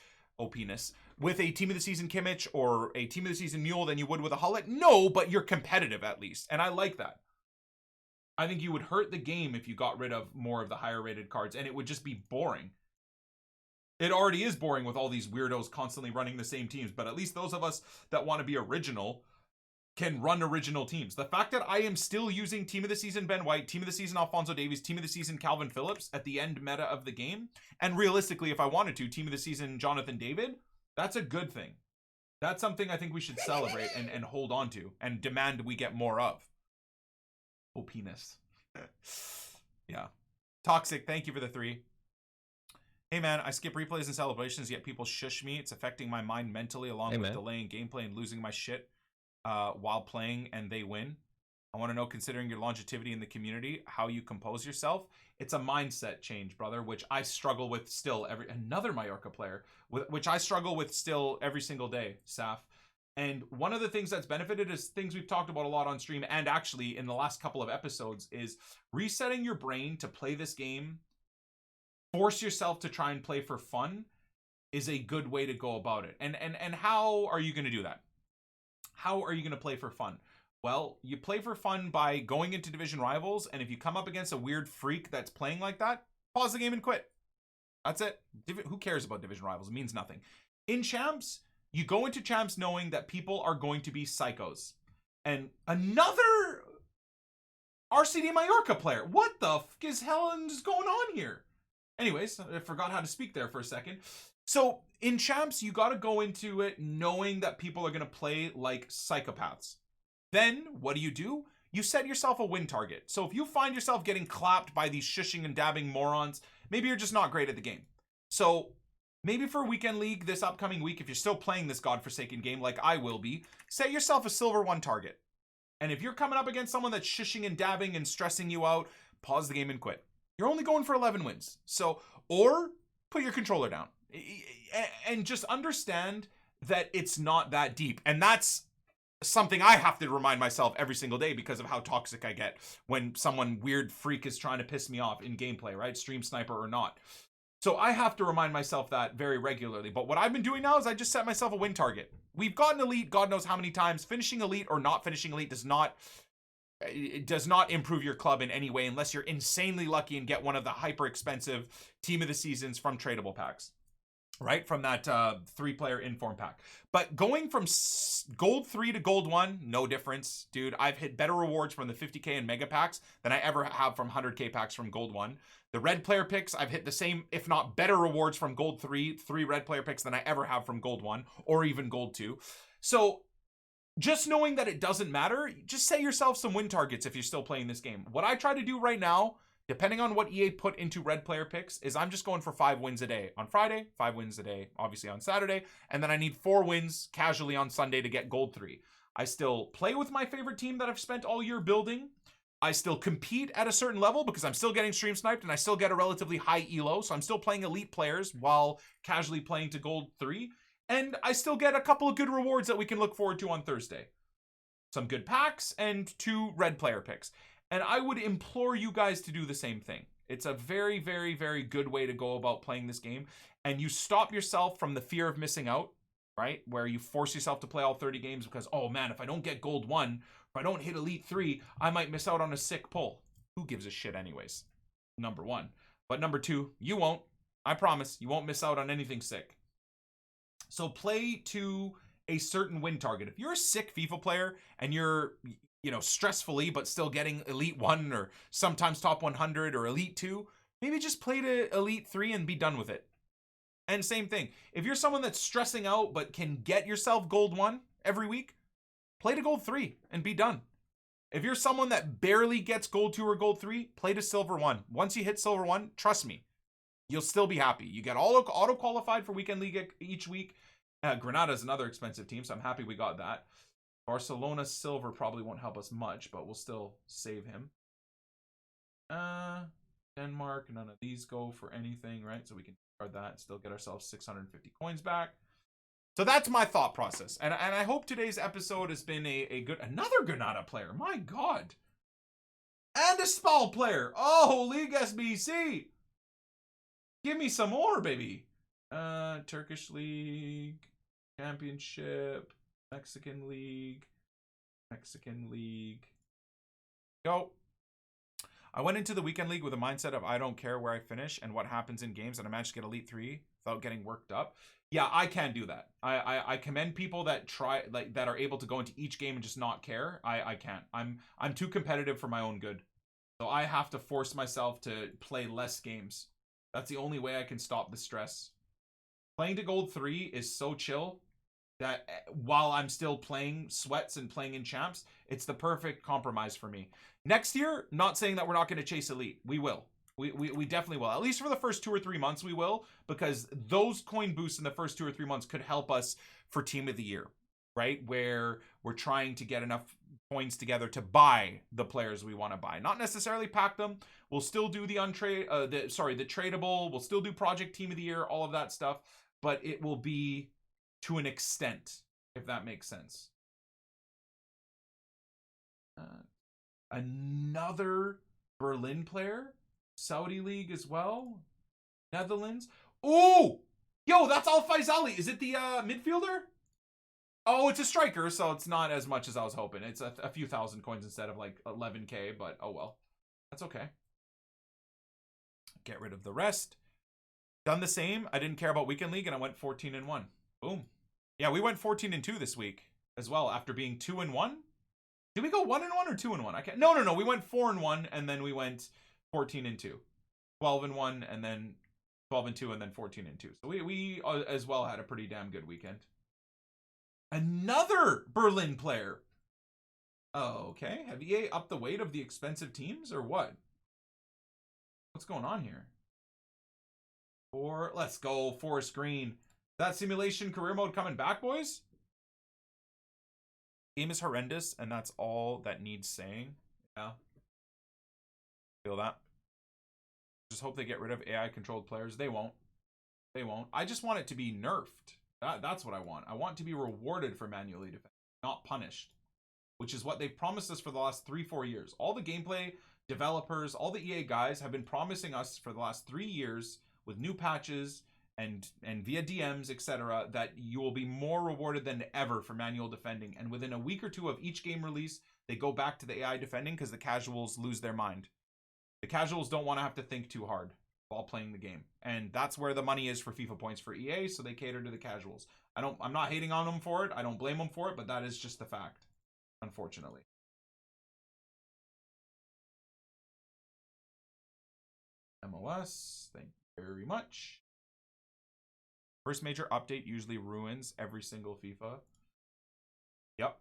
A: with a Team of the Season Kimmich or a Team of the Season Mule than you would with a Hullet? No, but you're competitive at least. And I like that. I think you would hurt the game if you got rid of more of the higher rated cards, and it would just be boring. It already is boring with all these weirdos constantly running the same teams, but at least those of us that want to be original can run original teams. The fact that I am still using Team of the Season Ben White, Team of the Season Alphonso Davies, Team of the Season Calvin Phillips at the end meta of the game, and realistically, if I wanted to, Team of the Season Jonathan David, that's a good thing. That's something I think we should celebrate and hold on to and demand we get more of. Oh, penis. Yeah. Toxic, thank you for the 3. Hey man, I skip replays and celebrations, yet people shush me. It's affecting my mind mentally along with delaying gameplay and losing my shit while playing and they win. I want to know, considering your longevity in the community, how you compose yourself. It's a mindset change, brother, which I struggle with still another Mallorca player, which I struggle with still every single day, Saf. And one of the things that's benefited is things we've talked about a lot on stream and actually in the last couple of episodes is resetting your brain to play this game. Force yourself to try and play for fun is a good way to go about it. And how are you going to do that? How are you going to play for fun? Well, you play for fun by going into division rivals, and if you come up against a weird freak that's playing like that, pause the game and quit. That's it. Who cares about division rivals? It means nothing. In champs, you go into champs knowing that people are going to be psychos. And another RCD Mallorca player. What the f is Helen's going on here? Anyways, I forgot how to speak there for a second. So in champs, you got to go into it knowing that people are going to play like psychopaths. Then what do? You set yourself a win target. So if you find yourself getting clapped by these shushing and dabbing morons, maybe you're just not great at the game. So maybe for Weekend League this upcoming week, if you're still playing this godforsaken game like I will be, set yourself a silver 1 target. And if you're coming up against someone that's shushing and dabbing and stressing you out, pause the game and quit. You're only going for 11 wins. So, or put your controller down. And just understand that it's not that deep. And that's something I have to remind myself every single day because of how toxic I get when someone weird freak is trying to piss me off in gameplay, right? Stream sniper or not. So I have to remind myself that very regularly. But what I've been doing now is I just set myself a win target. We've gotten elite God knows how many times. Finishing elite or not finishing elite does not improve your club in any way unless you're insanely lucky and get one of the hyper expensive team of the seasons from tradable packs. Right, from that 3-player inform pack. But going from gold 3 to gold 1, no difference, dude. I've hit better rewards from the 50k and mega packs than I ever have from 100k packs from gold 1. The red player picks, I've hit the same, if not better rewards from gold 3 red player picks than I ever have from gold 1 or even gold 2. So just knowing that it doesn't matter, just set yourself some win targets if you're still playing this game. What I try to do right now, depending on what EA put into red player picks, is I'm just going for 5 wins a day on Friday, 5 wins a day, obviously on Saturday, and then I need 4 wins casually on Sunday to get gold 3. I still play with my favorite team that I've spent all year building. I still compete at a certain level because I'm still getting stream sniped and I still get a relatively high elo, so I'm still playing elite players while casually playing to gold 3. And I still get a couple of good rewards that we can look forward to on Thursday. Some good packs and 2 red player picks. And I would implore you guys to do the same thing. It's a very, very, very good way to go about playing this game. And you stop yourself from the fear of missing out, right? Where you force yourself to play all 30 games because, oh man, if I don't get gold 1, if I don't hit elite 3, I might miss out on a sick pull. Who gives a shit anyways? Number 1. But number 2, you won't. I promise, you won't miss out on anything sick. So play to a certain win target. If you're a sick FIFA player and you're, stressfully, but still getting elite 1 or sometimes top 100 or elite 2, maybe just play to elite 3 and be done with it. And same thing. If you're someone that's stressing out, but can get yourself gold 1 every week, play to gold 3 and be done. If you're someone that barely gets gold 2 or gold 3, play to silver 1. Once you hit silver 1, trust me, you'll still be happy. You get all auto qualified for weekend league each week. Granada is another expensive team, so I'm happy we got that. Barcelona silver probably won't help us much, but we'll still save him. Denmark, none of these go for anything, right? So we can discard that and still get ourselves 650 coins back. So that's my thought process. And I hope today's episode has been another Granada player. My God. And a Spal player. Oh, League SBC. Give me some more, baby. Turkish League, Championship, Mexican League. Go. I went into the weekend league with a mindset of I don't care where I finish and what happens in games, and I managed to get elite 3 without getting worked up. Yeah, I can't do that. I commend people that that are able to go into each game and just not care. I can't. I'm too competitive for my own good. So I have to force myself to play less games. That's the only way I can stop the stress. Playing to gold 3 is so chill that while I'm still playing sweats and playing in champs, it's the perfect compromise for me. Next year, not saying that we're not going to chase elite. We will. We definitely will. At least for the first 2 or 3 months, we will, because those coin boosts in the first 2 or 3 months could help us for team of the year, right? Where we're trying to get enough coins together to buy the players we want to buy. Not necessarily pack them. We'll still do the tradable. We'll still do project team of the year, all of that stuff, but it will be to an extent. if that makes sense. Another Berlin player, Saudi League as well, Netherlands. Oh, yo, that's Al Faisali. Is it the midfielder? Oh, it's a striker, so it's not as much as I was hoping. It's a few thousand coins instead of like 11k, but oh well. That's okay. Get rid of the rest. Done the same. I didn't care about Weekend League, and I went 14-1. Boom. Yeah, we went 14-2 this week as well after being 2-1. Did we go 1-1 or 2-1? I can't. No. We went 4-1, and then we went 14-2, 12-1, and then 12-2, and then 14-2. So we as well had a pretty damn good weekend. Another Berlin player. Oh, okay. Have EA upped the weight of the expensive teams or what? What's going on here? Let's go, Forest Green. That simulation career mode coming back, boys? Game is horrendous, and that's all that needs saying. Yeah. Feel that? Just hope they get rid of AI-controlled players. They won't. They won't. I just want it to be nerfed. That's what I want. I want to be rewarded for manually defending, not punished. Which is what they've promised us for the last 3-4 years. All the gameplay developers, all the EA guys have been promising us for the last 3 years with new patches and via DMs, etc., that you will be more rewarded than ever for manual defending. And within a week or two of each game release, they go back to the AI defending because the casuals lose their mind. The casuals don't want to have to think too hard while playing the game. And that's where the money is for FIFA points for EA, so they cater to the casuals. I'm not hating on them for it. I don't blame them for it, but that is just the fact, unfortunately. MOS, thank you very much. First major update usually ruins every single FIFA. Yep.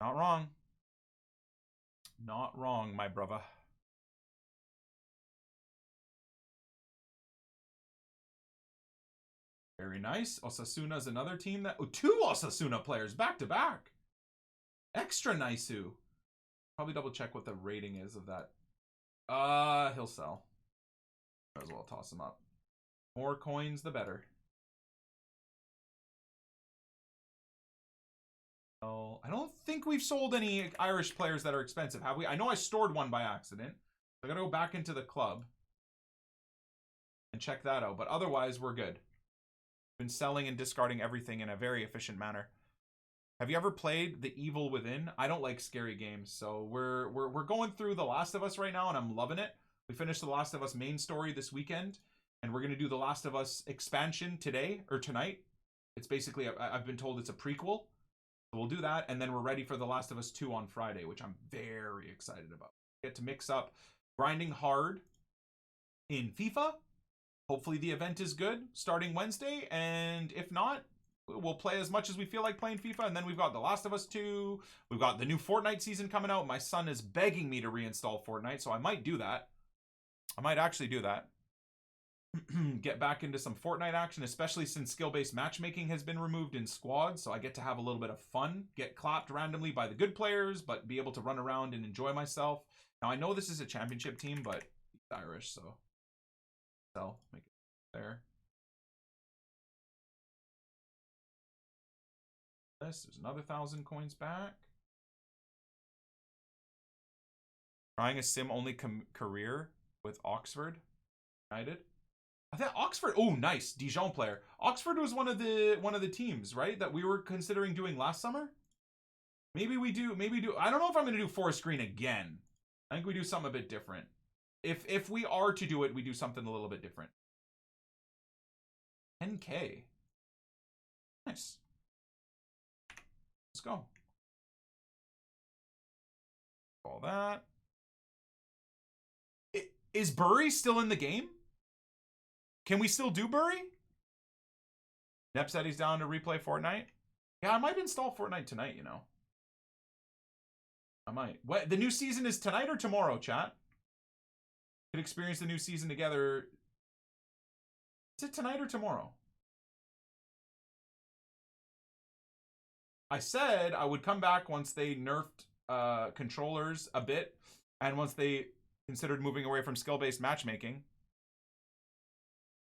A: Not wrong. Not wrong, my brother. Very nice. Osasuna is another team that... Oh, 2 Osasuna players back to back. Extra nice. Probably double check what the rating is of that. He'll sell. Might as well toss him up. More coins, the better. Oh, I don't think we've sold any Irish players that are expensive, have we? I know I stored one by accident. I gotta go back into the club and check that out. But otherwise, we're good. Been selling and discarding everything in a very efficient manner. Have you ever played The Evil Within? I don't like scary games, so we're going through The Last of Us right now, and I'm loving it. We finished The Last of Us main story this weekend, and we're gonna do The Last of Us expansion today or tonight. It's basically I've been told it's a prequel, so we'll do that, and then we're ready for The Last of Us 2 on Friday, which I'm very excited about. Get to mix up grinding hard in FIFA. Hopefully the event is good starting Wednesday, and if not, we'll play as much as we feel like playing FIFA. And then we've got The Last of Us 2. We've got the new Fortnite season coming out. My son is begging me to reinstall Fortnite, so I might do that. I might actually do that. Get back into some Fortnite action, especially since skill-based matchmaking has been removed in squads, so I get to have a little bit of fun, get clapped randomly by the good players, but be able to run around and enjoy myself. Now, I know this is a championship team, but it's Irish, so make it there. There's another 1,000 coins back. Trying a sim-only career with Oxford United. I think Oxford. Oh, nice, Dijon player. Oxford was one of the teams, right, that we were considering doing last summer. Maybe we do. I don't know if I'm gonna do Forest Green again. I think we do something a bit different. If we are to do it, we do something a little bit different. 10K. Nice. Let's go. All that. Is Bury still in the game? Can we still do Bury? Nep said he's down to replay Fortnite. Yeah, I might install Fortnite tonight, you know. I might. What? The new season is tonight or tomorrow, chat? Could experience the new season together. Is it tonight or tomorrow? I said I would come back once they nerfed controllers a bit, and once they considered moving away from skill-based matchmaking.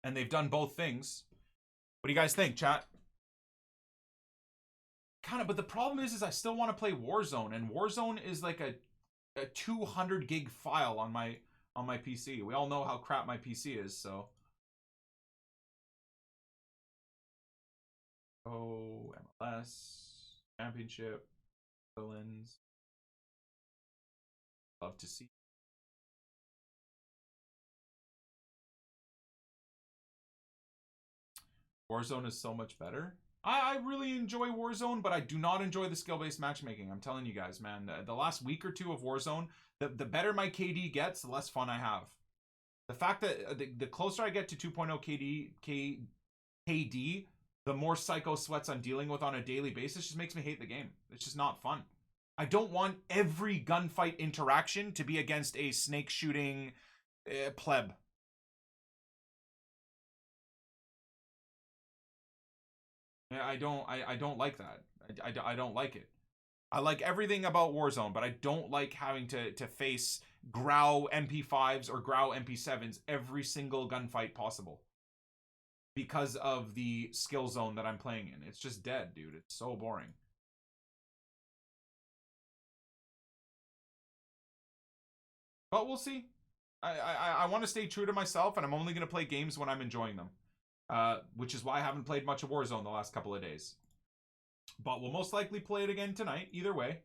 A: And they've done both things. What do you guys think, chat? kind of, but the problem is I still want to play Warzone, and Warzone is like a 200 gig file on my PC. We all know how crap my PC is, so. Oh, MLS, Championship, villains. Love to see. Warzone is so much better. I really enjoy Warzone, but I do not enjoy the skill-based matchmaking. I'm telling you guys, man. The last week or two of Warzone, the better my KD gets, the less fun I have. The fact that the closer I get to 2.0 KD, the more psycho sweats I'm dealing with on a daily basis just makes me hate the game. It's just not fun. I don't want every gunfight interaction to be against a snake shooting pleb. I don't like that. I don't like it. I like everything about Warzone, but I don't like having to face Grau MP5s or Grau MP7s every single gunfight possible. Because of the skill zone that I'm playing in. It's just dead, dude. It's so boring. But we'll see. I want to stay true to myself, and I'm only going to play games when I'm enjoying them. Which is why I haven't played much of Warzone the last couple of days. But we'll most likely play it again tonight, either way.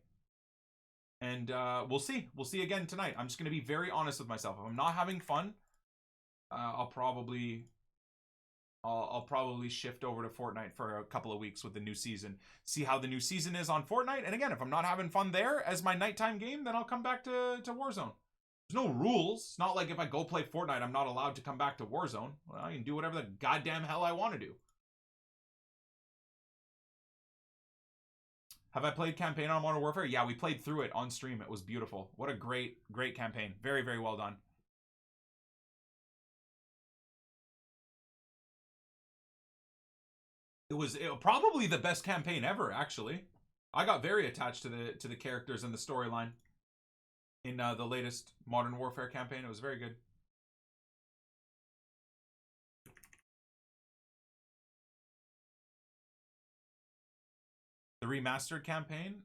A: And we'll see. We'll see again tonight. I'm just going to be very honest with myself. If I'm not having fun, I'll probably shift over to Fortnite for a couple of weeks with the new season. See how the new season is on Fortnite. And again, if I'm not having fun there as my nighttime game, then I'll come back to Warzone. There's no rules. It's not like if I go play Fortnite, I'm not allowed to come back to Warzone. Well, I can do whatever the goddamn hell I want to do. Have I played campaign on Modern Warfare? Yeah, we played through it on stream. It was beautiful. What a great campaign. Very, very well done. It was probably the best campaign ever, actually. I got very attached to the characters and the storyline in the latest Modern Warfare campaign. It was very good. The remastered campaign?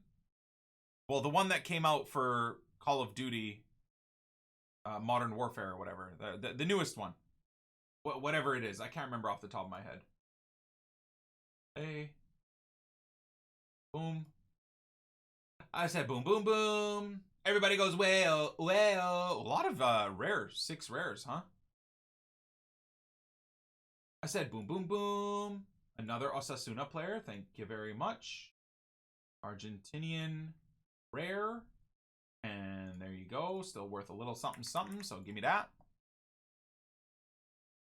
A: Well, the one that came out for Call of Duty Modern Warfare or whatever. The newest one. Whatever it is. I can't remember off the top of my head. Hey. Boom. I said boom, boom, boom. Everybody goes, well, well. A lot of rares. 6 rares, huh? I said boom, boom, boom. Another Osasuna player. Thank you very much. Argentinian rare. And there you go. Still worth a little something, something. So give me that.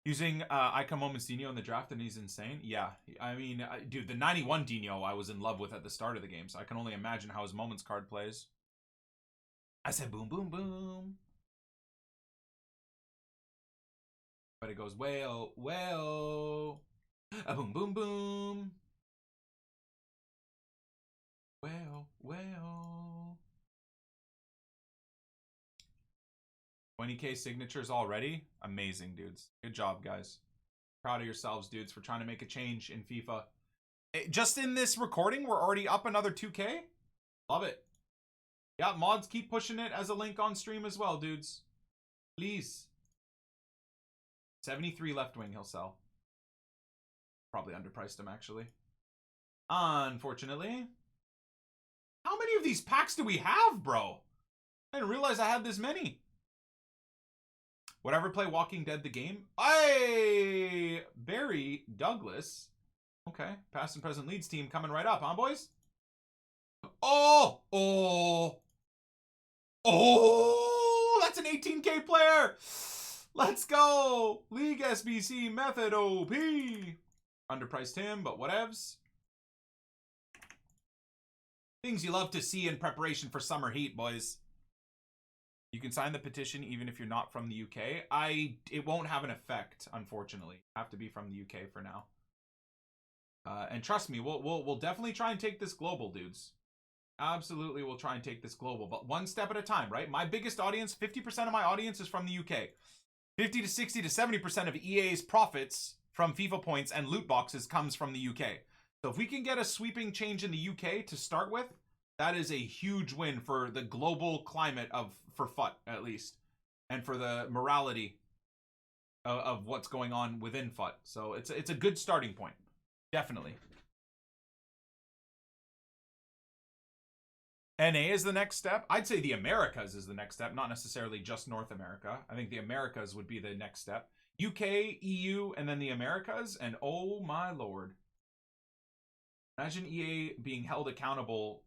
A: Using Icon Moments Dino in the draft, and he's insane. Yeah, I mean, dude, the 91 Dino I was in love with at the start of the game, so I can only imagine how his Moments card plays. I said boom, boom, boom. But it goes, well, well. Boom, boom, boom. Well, well. 20K signatures already? Amazing, dudes. Good job, guys. Proud of yourselves, dudes, for trying to make a change in FIFA. Just in this recording, we're already up another 2K? Love it. Yeah, mods, keep pushing it as a link on stream as well, dudes. Please. 73 left wing he'll sell. Probably underpriced him, actually. Unfortunately. How many of these packs do we have, bro? I didn't realize I had this many. Would I ever play Walking Dead the game? Hey, Barry Douglas. Okay, past and present leads team coming right up, huh, boys? Oh, oh, oh, that's an 18K player. Let's go. League SBC Method OP. Underpriced him, but whatevs. Things you love to see in preparation for summer heat, boys. You can sign the petition even if you're not from the UK. It won't have an effect, unfortunately. You have to be from the UK for now. And trust me, we'll definitely try and take this global, dudes. Absolutely, we'll try and take this global, but one step at a time, right? My biggest audience, 50% of my audience is from the UK. 50 to 60 to 70% of EA's profits from FIFA points and loot boxes comes from the UK. So if we can get a sweeping change in the UK to start with, that is a huge win for the global climate for FUT, at least, and for the morality of what's going on within FUT. So it's a good starting point, definitely. NA is the next step. I'd say the Americas is the next step, not necessarily just North America. I think the Americas would be the next step. UK, EU, and then the Americas, and oh my lord. Imagine EA being held accountable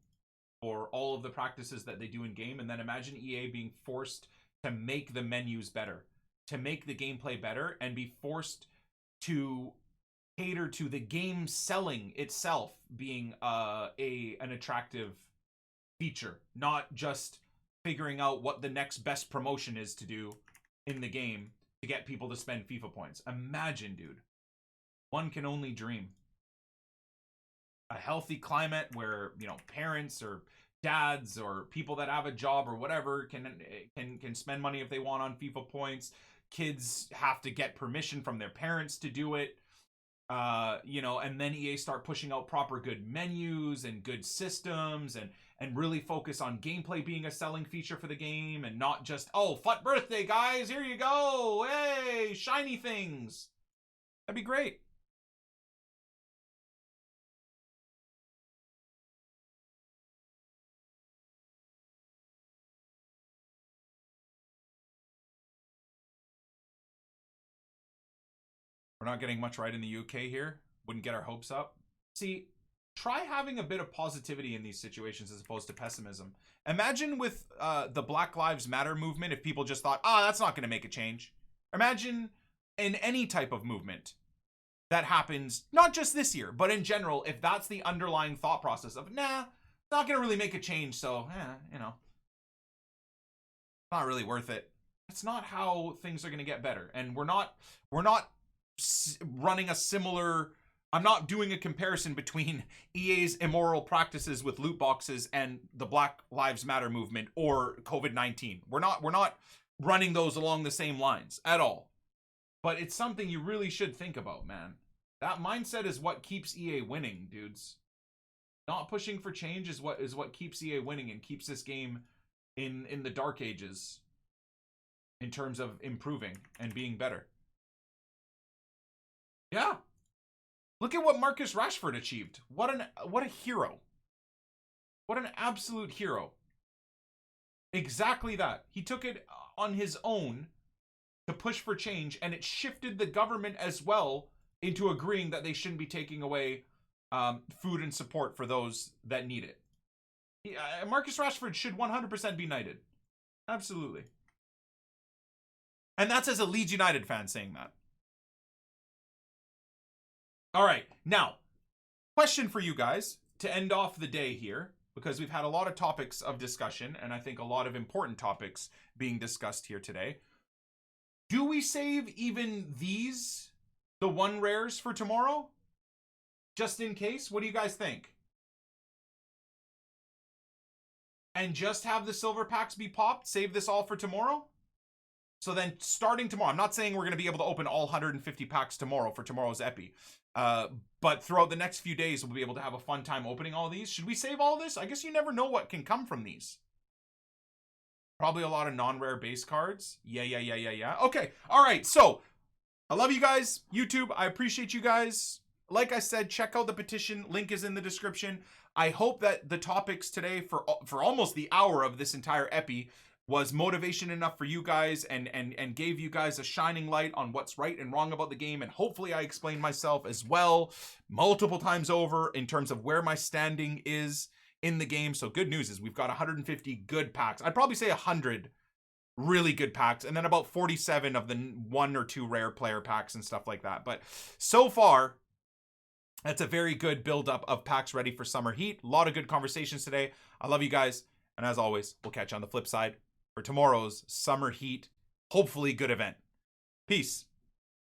A: for all of the practices that they do in game, and then imagine EA being forced to make the menus better, to make the gameplay better, and be forced to cater to the game selling itself being an attractive feature, not just figuring out what the next best promotion is to do in the game to get people to spend FIFA points. Imagine, dude. One can only dream. A healthy climate where, you know, parents or dads or people that have a job or whatever can spend money if they want on FIFA points. Kids have to get permission from their parents to do it. You know, and then EA start pushing out proper good menus and good systems and really focus on gameplay being a selling feature for the game and not just, oh, FUT birthday, guys, here you go. Hey, shiny things. That'd be great. We're not getting much right in the UK here. Wouldn't get our hopes up. See, try having a bit of positivity in these situations as opposed to pessimism. Imagine with the Black Lives Matter movement if people just thought, that's not going to make a change. Imagine in any type of movement that happens, not just this year, but in general, if that's the underlying thought process of, nah, it's not going to really make a change, so, you know, not really worth it. That's not how things are going to get better. And we're not running a similar, I'm not doing a comparison between EA's immoral practices with loot boxes and the Black Lives Matter movement or COVID-19. We're not running those along the same lines at all. But it's something you really should think about, man. That mindset is what keeps EA winning, dudes. Not pushing for change is what keeps EA winning and keeps this game in the dark ages in terms of improving and being better. Yeah. Look at what Marcus Rashford achieved. What a hero. What an absolute hero. Exactly that. He took it on his own to push for change, and it shifted the government as well into agreeing that they shouldn't be taking away food and support for those that need it. Marcus Rashford should 100% be knighted. Absolutely. And that's as a Leeds United fan saying that. All right, now, question for you guys to end off the day here, because we've had a lot of topics of discussion, and I think a lot of important topics being discussed here today. Do we save even these, the 1 rares for tomorrow? Just in case? What do you guys think? And just have the silver packs be popped? Save this all for tomorrow? So then starting tomorrow, I'm not saying we're going to be able to open all 150 packs tomorrow for tomorrow's Epi. But throughout the next few days, we'll be able to have a fun time opening all these. Should we save all this? I guess you never know what can come from these. Probably a lot of non-rare base cards. Yeah. Okay, all right. So, I love you guys. YouTube, I appreciate you guys. Like I said, check out the petition. Link is in the description. I hope that the topics today for almost the hour of this entire Epi was motivation enough for you guys and gave you guys a shining light on what's right and wrong about the game. And hopefully I explained myself as well multiple times over in terms of where my standing is in the game. So good news is we've got 150 good packs. I'd probably say 100 really good packs and then about 47 of the 1 or 2 rare player packs and stuff like that. But so far, that's a very good build-up of packs ready for Summer Heat. A lot of good conversations today. I love you guys. And as always, we'll catch you on the flip side for tomorrow's Summer Heat, hopefully good event. Peace.